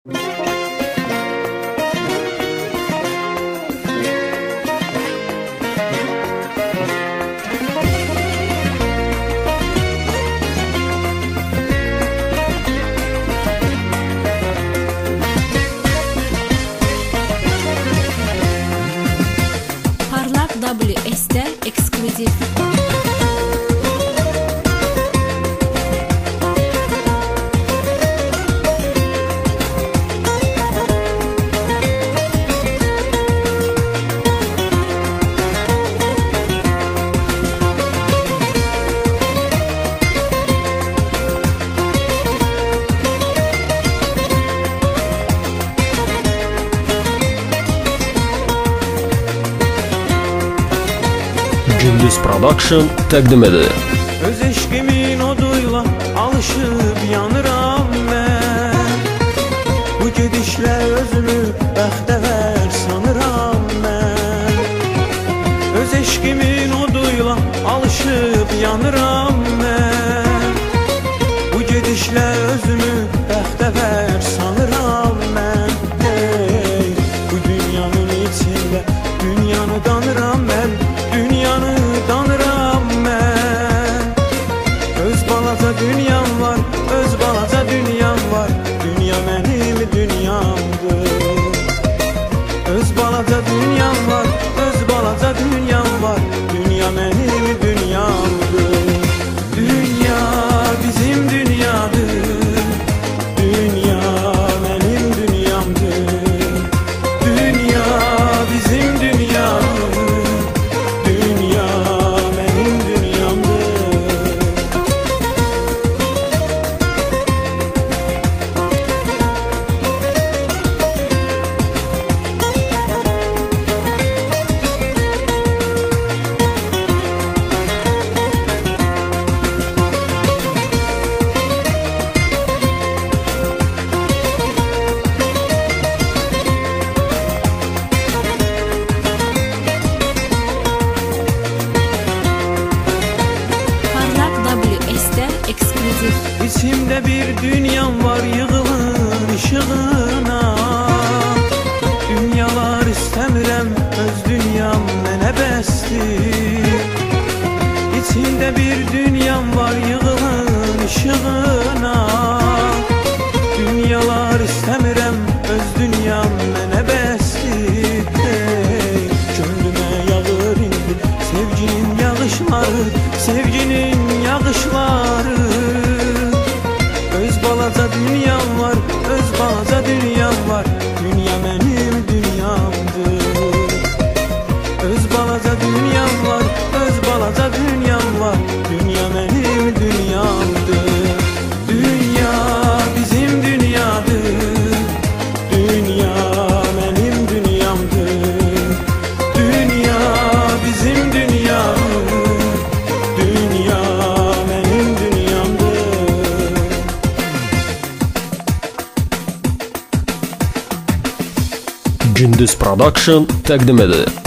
Parlak WS'de ekskluzif. Gündüz Production təqdim edir. Öz eşkimin oduyla alışıp yanıram ben. Bu gidişle özümü bəxtə ver sanıram ben. Öz eşkimin oduyla alışıp yanıram ben. Bu gidişle özümü bəxtə ver sanıram ben. Hey, bu dünyanın içinde dünyanı danıram ben. Dünyanı danıram ben. Öz balaca dünyam var, öz balaca dünyam var. Dünya benim dünyamdır. Öz balaca dünyam var, öz balaca dünyam var. Dünya benim dünyamdır. Dünya bizim dünyadır. Dünya benim dünyamdır. Dünya bizim dünyamdır. Dünya benim dünyamdır. Parlak WS'de ekskluzif. İçimde bir dünyam var yığılır ışığına. Dünyalar istəmirəm, öz dünyam mənə bəsdir. İçimde bir dünyam var yığılır ışığına. Dünyalar istəmirəm, öz dünyam mənə bəsdir. Hey, gönlümə yağır indi sevginin yağışları, sevginin yağışları. Öz balaca dünyam var, öz balaca dünyam var. Dünya benim dünyamdır. Öz balaca dünyam var, öz balaca dünyam var. Dünya benim dünyamdır. Dünya bizim dünyadır. Dünya benim dünyamdır. Dünya bizim dünyamdır. Dünya benim dünyamdır. Gündüz Production təqdim edir.